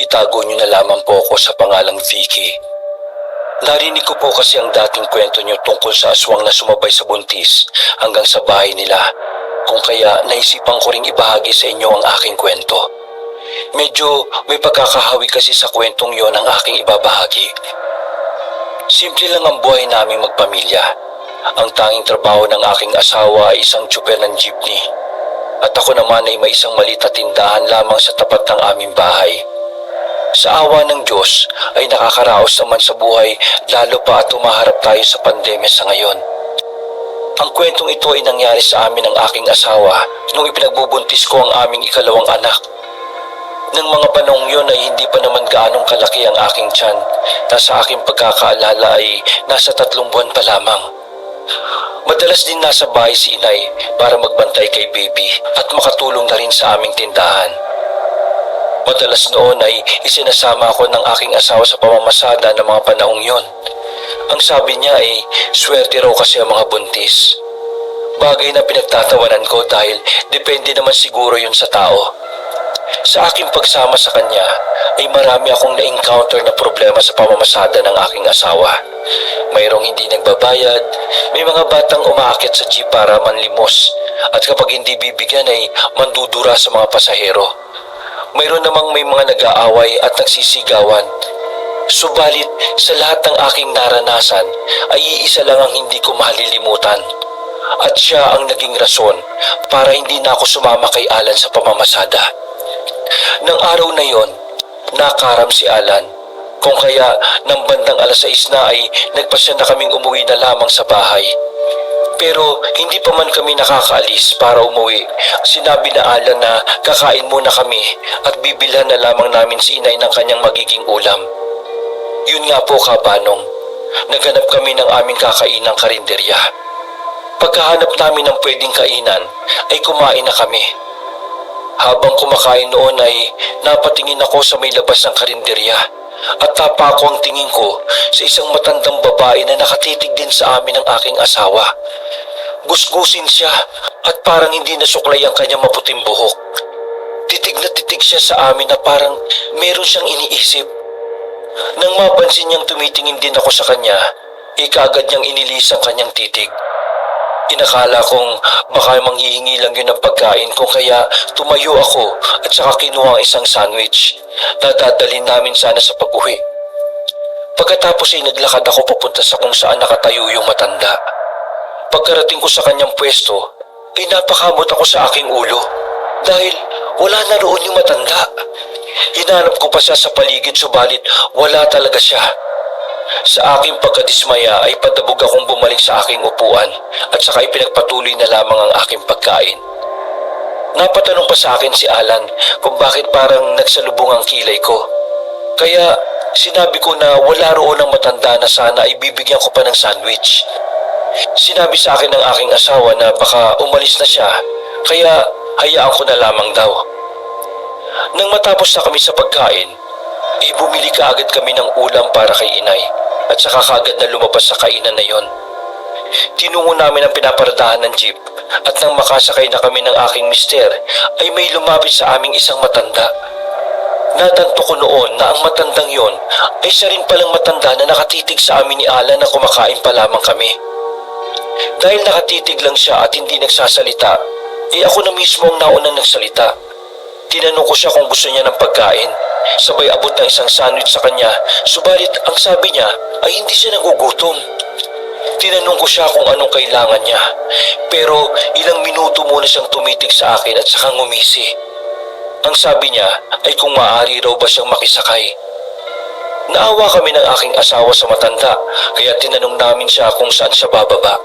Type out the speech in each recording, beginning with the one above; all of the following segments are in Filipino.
itago niyo na lamang po ako sa pangalang Vicky. Narinig ko po kasi ang dating kwento niyo tungkol sa aswang na sumabay sa buntis hanggang sa bahay nila, kung kaya naisipan ko ring ibahagi sa inyo ang aking kwento. Medyo may pagkakahawi kasi sa kwentong yon ang aking ibabahagi. Simple lang ang buhay naming magpamilya. Ang tanging trabaho ng aking asawa ay isang tsuper ng jeepney. At ako naman ay may isang maliit na tindahan lamang sa tapat ng aming bahay. Sa awa ng Diyos ay nakakaraos naman sa buhay, lalo pa at umaharap tayo sa pandemya sa ngayon. Ang kwentong ito ay nangyari sa amin ng aking asawa nung ipinagbubuntis ko ang aming ikalawang anak. Nang mga panahong yun ay hindi pa naman gaanong kalaki ang aking tiyan, na sa aking pagkakaalala ay nasa 3 buwan pa lamang. Madalas din nasa bahay si inay para magbantay kay baby at makatulong na rin sa aming tindahan. Madalas noon ay isinasama ako ng aking asawa sa pamamasada ng mga panahong yon. Ang sabi niya ay swerte raw kasi ang mga buntis. Bagay na pinagtatawanan ko dahil depende naman siguro yun sa tao. Sa aking pagsama sa kanya ay marami akong na-encounter na problema sa pamamasada ng aking asawa. Mayroong hindi nagbabayad, may mga batang umaakit sa jeep para manlimos, at kapag hindi bibigyan ay mandudura sa mga pasahero. Mayroon namang may mga nag-aaway at nagsisigawan. Subalit sa lahat ng aking naranasan ay iisa lang ang hindi ko malilimutan. At siya ang naging rason para hindi na ako sumama kay Alan sa pamamasada. Nang araw na yon, nakaram si Alan. Kung kaya nang bandang 6:00 na ay nagpasya na kaming umuwi na lamang sa bahay. Pero hindi pa man kami nakakaalis para umuwi. Sinabi na Alan na kakain muna kami at bibilhan na lamang namin si inay ng kanyang magiging ulam. Yun nga po kabanong, naghanap kami ng aming kakainang karinderya. Pagkahanap namin ng pwedeng kainan ay kumain na kami. Habang kumakain noon ay napatingin ako sa may labas ng karinderya at tapa ko ang tingin ko sa isang matandang babae na nakatitig din sa amin ng aking asawa. Gusgusin siya at parang hindi nasuklay ang kanyang maputing buhok. Titig na titig siya sa amin na parang meron siyang iniisip. Nang mapansin niyang tumitingin din ako sa kanya, kaagad niyang inilis ang kanyang titig. Inakala kong baka manghihingi lang yun ng pagkain, kung kaya tumayo ako at saka kinuha ang isang sandwich na dadalhin namin sana sa pag-uwi. Pagkatapos ay naglakad ako papunta sa kung saan nakatayo yung matanda. Pagkarating ko sa kanyang pwesto ay napakamot ako sa aking ulo dahil wala na roon yung matanda. Hinanap ko pa siya sa paligid subalit wala talaga siya. Sa aking pagkadismaya ay padabog akong bumalik sa aking upuan at saka ipinagpatuloy na lamang ang aking pagkain. Napatanong pa sa akin si Alan kung bakit parang nagsalubong ang kilay ko. Kaya sinabi ko na wala roon ang matanda na sana ay bibigyan ko pa ng sandwich. Sinabi sa akin ng aking asawa na baka umalis na siya, kaya hayaan ko na lamang daw. Nang matapos na kami sa pagkain, bumili kaagad kami ng ulam para kay inay at saka kaagad na lumabas sa kainan na yon. Tinungo namin ang pinaparadahan ng jeep at nang makasakay na kami ng aking mister ay may lumapit sa aming isang matanda. Natanto ko noon na ang matandang yon ay siya rin palang matanda na nakatitig sa amin ni Alan na kumakain pa lamang kami. Dahil nakatitig lang siya at hindi nagsasalita, ako na mismo ang naunang nagsalita. Tinanong ko siya kung gusto niya ng pagkain. Sabay abot ng isang sandwich sa kanya, subalit ang sabi niya ay hindi siya nagugutom. Tinanong ko siya kung anong kailangan niya, pero ilang minuto muna siyang tumitig sa akin at saka ngumisi. Ang sabi niya ay kung maaari raw ba siyang makisakay. Naawa kami ng aking asawa sa matanda, kaya tinanong namin siya kung saan siya bababa.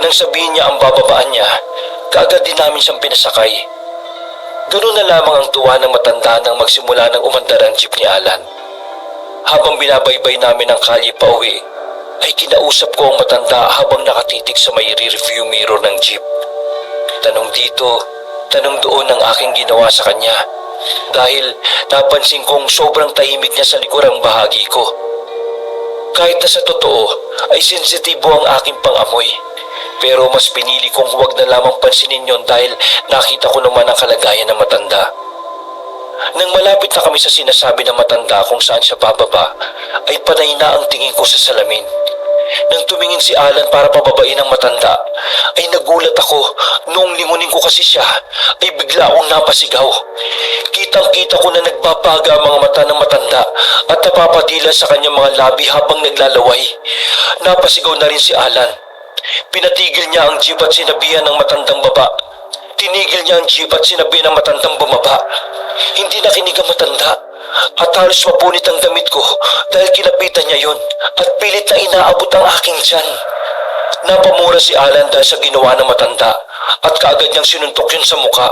Nang sabihin niya ang bababaan niya, kaagad din namin siyang pinasakay. Ganun na lamang ang tuwa ng matanda nang magsimula ng umandar ang jeep ni Alan. Habang binabaybay namin ang kalye pa uwi, ay kinausap ko ang matanda habang nakatitig sa may rearview mirror ng jeep. Tanong dito, tanong doon ang aking ginawa sa kanya dahil napansin kong sobrang tahimik niya sa likurang bahagi ko. Kahit na sa totoo ay sensitibo ang aking pangamoy. Pero mas pinili kong huwag na lamang pansinin yon dahil nakita ko naman ang kalagayan ng matanda. Nang malapit na kami sa sinasabi ng matanda kung saan siya bababa, ay panay na ang tingin ko sa salamin. Nang tumingin si Alan para pababain ang matanda, ay nagulat ako. Noong lingunin ko kasi siya, ay bigla akong napasigaw. Kitang-kita ko na nagbabaga ang mga mata ng matanda at napapadila sa kanyang mga labi habang naglalaway. Napasigaw na rin si Alan. Pinatigil niya ang jeep at sinabihan ng matandang baba. Tinigil niya ang jeep at sinabihan ng matandang bumaba. Hindi nakinig ang matanda at halos mapunit ang damit ko dahil kinapitan niya yon at pilit na inaabot ang aking tiyan. Napamura si Alan dahil sa ginawa ng matanda at kaagad niyang sinuntok yun sa muka.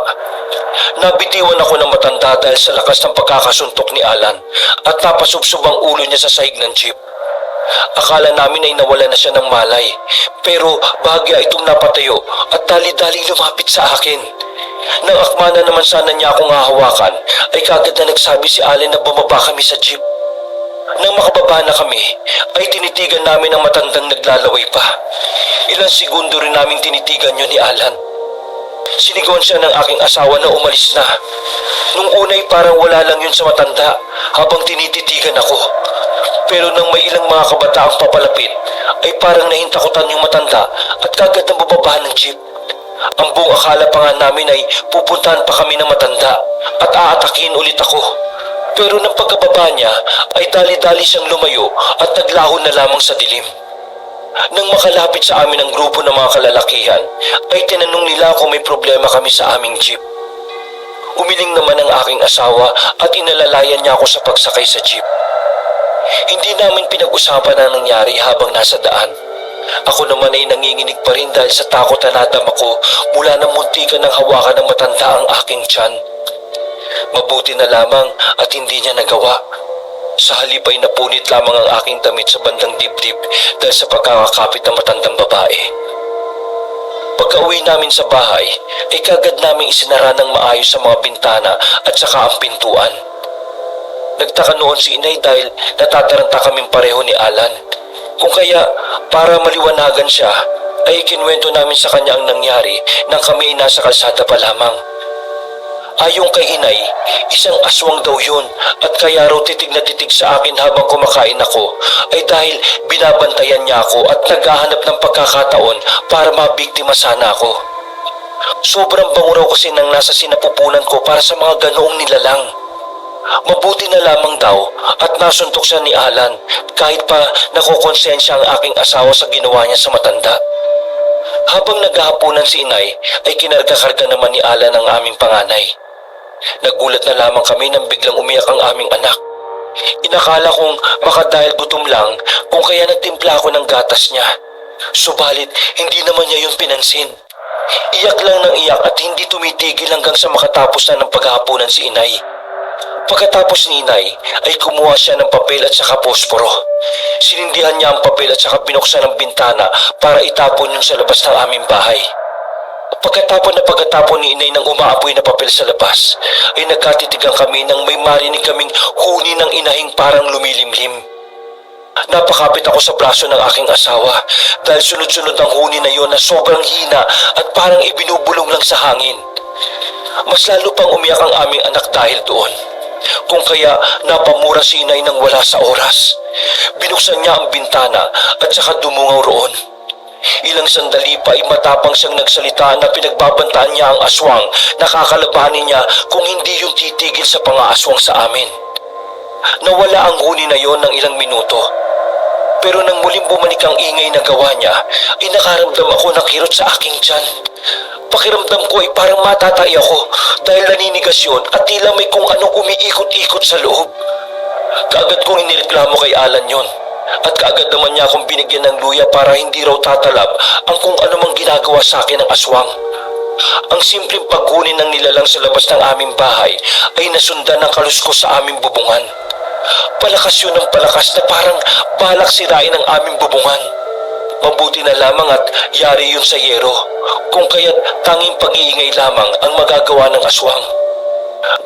Nabitiwan ako ng matanda dahil sa lakas ng pagkakasuntok ni Alan at napasubsob ang ulo niya sa sahig ng jeep. Akala namin ay nawala na siya ng malay, pero bahagya itong napatayo at dali-dali lumapit sa akin. Nang akma na naman sana niya akong hahawakan, ay kagad na nagsabi si Alan na bumaba kami sa jeep. Nang makababa na kami, ay tinitigan namin ang matandang naglalaway pa. Ilang segundo rin namin tinitigan yun ni Alan. Sinigawan siya ng aking asawa na umalis na. Nung unay parang wala lang yun sa matanda habang tinititigan ako. Pero nang may ilang mga kabataang papalapit, ay parang nahintakutan yung matanda at kagad na bababa ng jeep. Ang buong akala pa nga namin ay pupuntahan pa kami ng matanda at aatakin ulit ako. Pero nang pagkababa niya ay dali-dali siyang lumayo at naglaho na lamang sa dilim. Nang makalapit sa amin ang grupo ng mga kalalakihan, ay tinanong nila kung may problema kami sa aming jeep. Umiling naman ang aking asawa at inalalayan niya ako sa pagsakay sa jeep. Hindi namin pinag-usapan ang nangyari habang nasa daan. Ako naman ay nanginginig pa rin dahil sa takot na nadama ko mula nang muntikan ng hawakan ng matanda ang aking tiyan. Mabuti na lamang at hindi niya nagawa. Sa halip ay napunit lamang ang aking damit sa bandang dibdib dahil sa pagkakakapit ng matandang babae. Pagka-uwi namin sa bahay, ay kagad namin isinara ng maayos sa mga bintana at saka ang pintuan. Nagtaka noon si Inay dahil natataranta kaming pareho ni Alan. Kung kaya, para maliwanagan siya, ay ikinwento namin sa kanya ang nangyari nang kami ay nasa kalsada pa lamang. Ayon kay Inay, isang aswang daw yun at kaya raw titig na titig sa akin habang kumakain ako ay dahil binabantayan niya ako at naghahanap ng pagkakataon para mabiktima sana ako. Sobrang bango raw kasi nang nasa sinapupunan ko para sa mga ganoong nilalang. Mabuti na lamang daw at nasuntok siya ni Alan kahit pa nakokonsensya ang aking asawa sa ginawa niya sa matanda. Habang naghahaponan si Inay ay kinarga-karga naman ni Alan ang aming panganay. Nagulat na lamang kami nang biglang umiyak ang aming anak. Inakala kong baka dahil gutom lang kung kaya nagtimpla ako ng gatas niya. Subalit hindi naman niya yun pinansin. Iyak lang ng iyak at hindi tumitigil hanggang sa makatapos na ng paghahaponan si Inay. Pagkatapos ni Inay ay kumuha siya ng papel at saka posporo. Sinindihan niya ang papel at saka binuksan ang bintana para itapon yun sa labas ng aming bahay. Pagkatapon ni Inay ng umaapoy na papel sa labas, ay nagkatitigan kami nang may marinig kaming huni ng inahing parang lumilimlim. Napakapit ako sa braso ng aking asawa dahil sunod-sunod ang huni na yon na sobrang hina at parang ibinubulong lang sa hangin. Mas lalo pang umiyak ang aming anak dahil doon. Kung kaya napamura si Inay nang wala sa oras. Binuksan niya ang bintana at saka dumungaw roon. Ilang sandali pa ay matapang siyang nagsalita na pinagbabantaan niya ang aswang na kakalabanin niya kung hindi yung titigil sa pangaaswang sa amin. Nawala ang huni na yon ng ilang minuto. Pero nang muling bumalik ang ingay na gawa niya, ay nakaramdam ako ng kirot sa aking tiyan. Pakiramdam ko ay parang matatay ako dahil naninigas yun at tila may kung anong umiikot-ikot sa loob. Kaagad kong inireklamo kay Alan yon at kaagad naman niya akong binigyan ng luya para hindi raw tatalab ang kung anumang ginagawa sa akin ng aswang. Ang simpleng paghuni ng nilalang sa labas ng aming bahay ay nasundan ng kaluskos sa aming bubungan. Palakas yun ng palakas na parang balak sirain ang aming bubungan. Mabuti na lamang at yari yun sa yero, kung kaya't tanging pag-iingay lamang ang magagawa ng aswang.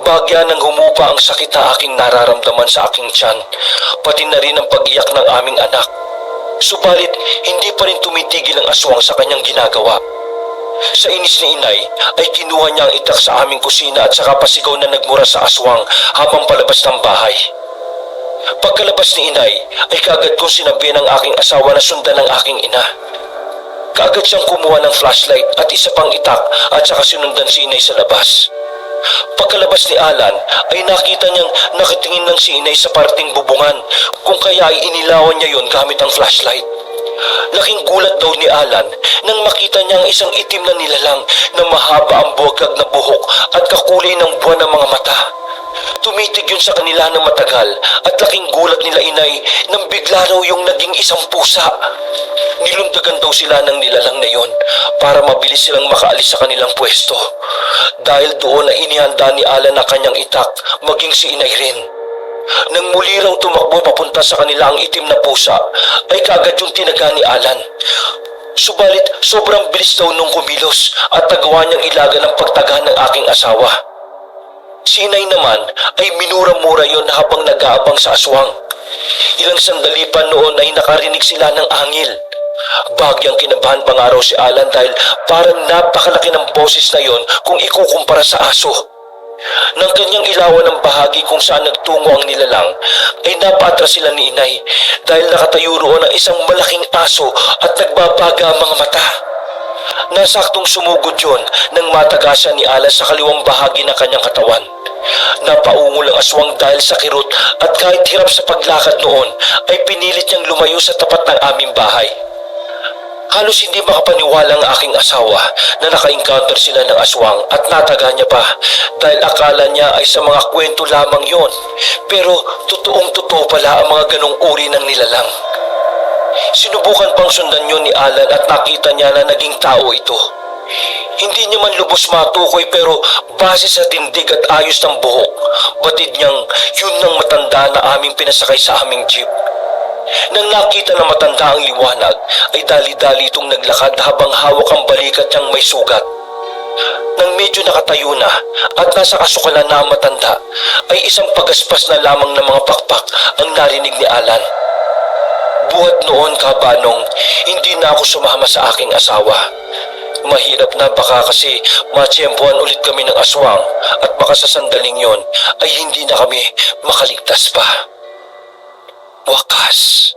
Bagya nang humupa ang sakit na aking nararamdaman sa aking tiyan, pati na rin ang pag-iyak ng aming anak. Subalit, hindi pa rin tumitigil ang aswang sa kanyang ginagawa. Sa inis ni inay ay kinuha niya ang itak sa aming kusina at saka pasigaw na nagmura sa aswang habang palabas ng bahay. Pagkalabas ni inay ay kaagad kong sinabi ng aking asawa na sundan ng aking ina. Kaagad siyang kumuha ng flashlight at isa pang itak at saka sinundan si inay sa labas. Pagkalabas ni Alan ay nakita niyang nakatingin lang si inay sa parting bubungan kung kaya ay inilawan niya yon gamit ang flashlight. Laking gulat daw ni Alan nang makita niya ang isang itim na nilalang na mahaba ang buwagag na buhok at kakulay ng buwan ng mga mata. Tumitig yun sa kanila ng matagal at laking gulat nila inay nang bigla raw yung naging isang pusa. Nilundagan daw sila ng nilalang na yon para mabilis silang makaalis sa kanilang pwesto. Dahil doon ay inihanda ni Alan na kanyang itak, maging si inay rin. Nang muli raw tumakbo papunta sa kanila ang itim na pusa, ay kaagad yung tinaga ni Alan. Subalit sobrang bilis daw nung kumilos at nagawa niyang ilaga ng pagtaga ng aking asawa. Si inay naman ay minura-mura yon habang nag-aabang sa aswang. Ilang sandali pa noon ay nakarinig sila ng angil. Bagyang kinabahan pa nga raw si Alan dahil parang napakalaki ng boses na yon kung ikukumpara sa aso. Nang kanyang ilawan ng bahagi kung saan nagtungo ang nilalang, ay napatras sila ni inay dahil nakatayo roon ang isang malaking aso at nagbabaga ang mga mata. Nasaktong sumugod yun nang matagasan ni Alan sa kaliwang bahagi ng kanyang katawan. Napaungol ang aswang dahil sa kirot at kahit hirap sa paglakad noon ay pinilit niyang lumayo sa tapat ng aming bahay. Halos hindi makapaniwala ang aking asawa na naka-encounter sila ng aswang at nataga niya pa dahil akala niya ay sa mga kwento lamang yon. Pero totoong-totoo pala ang mga ganong uri ng nilalang. Sinubukan pang sundan yun ni Alan at nakita niya na naging tao ito. Hindi niya man lubos matukoy pero base sa tindig at ayos ng buhok, batid niyang yun ang matanda na aming pinasakay sa aming jeep. Nang nakita na matanda ang liwanag, ay dali-dali itong naglakad habang hawak ang balikat niyang may sugat. Nang medyo nakatayo na at nasa kasukalan na ang matanda, ay isang pagaspas na lamang ng mga pakpak ang narinig ni Alan. Buhat noon, kabanong, hindi na ako sumama sa aking asawa. Mahirap na baka kasi matsyempohan ulit kami ng aswang at baka sa sandaling yon ay hindi na kami makaligtas pa. Wakas.